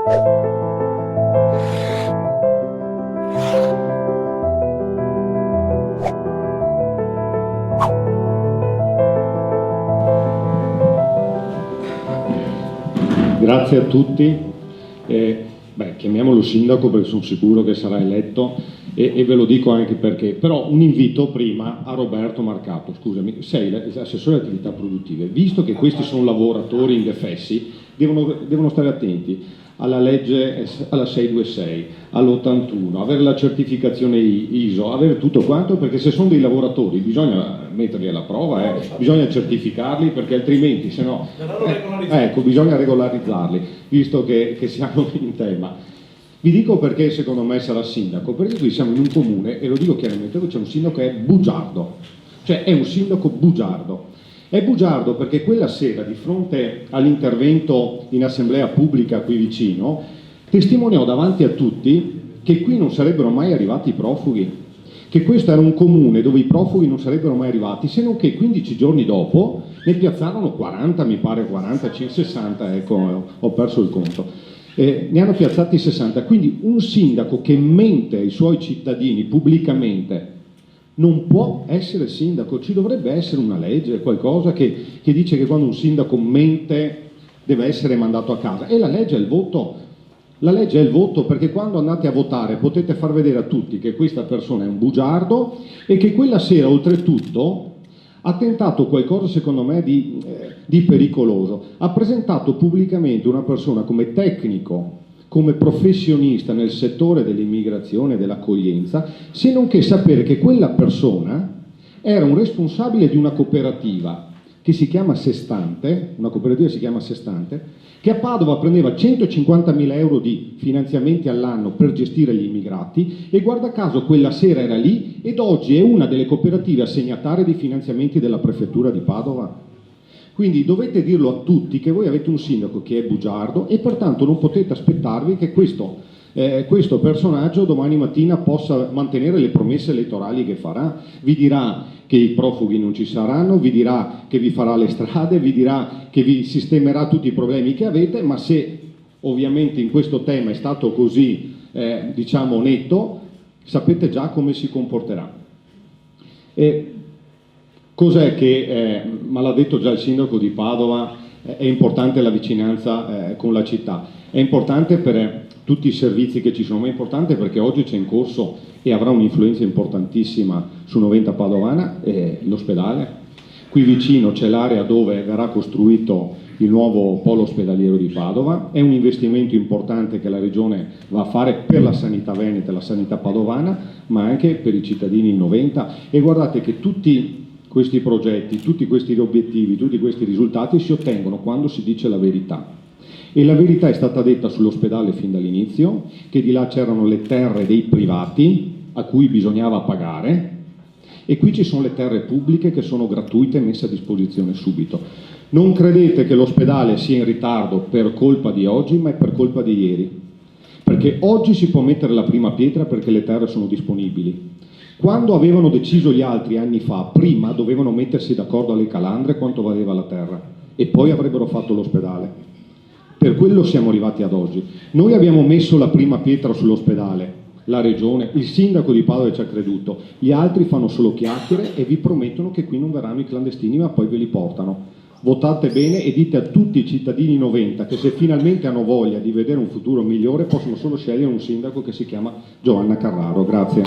Grazie a tutti. Chiamiamolo sindaco perché sono sicuro che sarà eletto e ve lo dico anche perché. Però un invito prima a Roberto Marcato. Scusami, sei l'assessore alle attività produttive. Visto che questi sono lavoratori indefessi, devono stare attenti alla legge, alla 626, all'81, avere la certificazione ISO, avere tutto quanto, perché se sono dei lavoratori bisogna metterli alla prova, bisogna certificarli, perché altrimenti se no bisogna regolarizzarli, visto che siamo in tema. Vi dico perché secondo me sarà sindaco, perché qui siamo in un comune, e lo dico chiaramente, dove c'è un sindaco che è bugiardo, cioè è un sindaco bugiardo. È bugiardo perché quella sera, di fronte all'intervento in assemblea pubblica qui vicino, testimoniò davanti a tutti che qui non sarebbero mai arrivati i profughi, che questo era un comune dove i profughi non sarebbero mai arrivati, se non che 15 giorni dopo ne piazzarono 40, mi pare 40, 60, ecco, ho perso il conto. Ne hanno piazzati 60, quindi un sindaco che mente ai suoi cittadini pubblicamente non può essere sindaco. Ci dovrebbe essere una legge, qualcosa che dice che quando un sindaco mente deve essere mandato a casa, e la legge è il voto. La legge è il voto, perché quando andate a votare potete far vedere a tutti che questa persona è un bugiardo e che quella sera oltretutto ha tentato qualcosa secondo me di pericoloso. Ha presentato pubblicamente una persona come tecnico, come professionista nel settore dell'immigrazione e dell'accoglienza, se non che sapere che quella persona era un responsabile di una cooperativa che si chiama Sestante, che a Padova prendeva 150.000 euro di finanziamenti all'anno per gestire gli immigrati, e guarda caso quella sera era lì ed oggi è una delle cooperative assegnatarie di finanziamenti della prefettura di Padova. Quindi dovete dirlo a tutti che voi avete un sindaco che è bugiardo e pertanto non potete aspettarvi che questo personaggio domani mattina possa mantenere le promesse elettorali che farà. Vi dirà che i profughi non ci saranno, vi dirà che vi farà le strade, vi dirà che vi sistemerà tutti i problemi che avete, ma se ovviamente in questo tema è stato così netto, sapete già come si comporterà. Cos'è che, ma l'ha detto già il sindaco di Padova, è importante la vicinanza con la città, è importante per tutti i servizi che ci sono, ma è importante perché oggi c'è in corso e avrà un'influenza importantissima su Noventa Padovana l'ospedale. Qui vicino c'è l'area dove verrà costruito il nuovo polo ospedaliero di Padova, è un investimento importante che la Regione va a fare per la sanità veneta e la sanità padovana, ma anche per i cittadini di Noventa, e guardate che tutti questi progetti, tutti questi obiettivi, tutti questi risultati si ottengono quando si dice la verità. E la verità è stata detta sull'ospedale fin dall'inizio, che di là c'erano le terre dei privati a cui bisognava pagare, e qui ci sono le terre pubbliche che sono gratuite e messe a disposizione subito. Non credete che l'ospedale sia in ritardo per colpa di oggi, ma è per colpa di ieri, perché oggi si può mettere la prima pietra perché le terre sono disponibili. Quando avevano deciso gli altri anni fa, prima dovevano mettersi d'accordo alle calandre quanto valeva la terra e poi avrebbero fatto l'ospedale. Per quello siamo arrivati ad oggi. Noi abbiamo messo la prima pietra sull'ospedale, la Regione, il sindaco di Padova ci ha creduto, gli altri fanno solo chiacchiere e vi promettono che qui non verranno i clandestini, ma poi ve li portano. Votate bene e dite a tutti i cittadini Noventa che se finalmente hanno voglia di vedere un futuro migliore possono solo scegliere un sindaco che si chiama Giovanna Carraro. Grazie.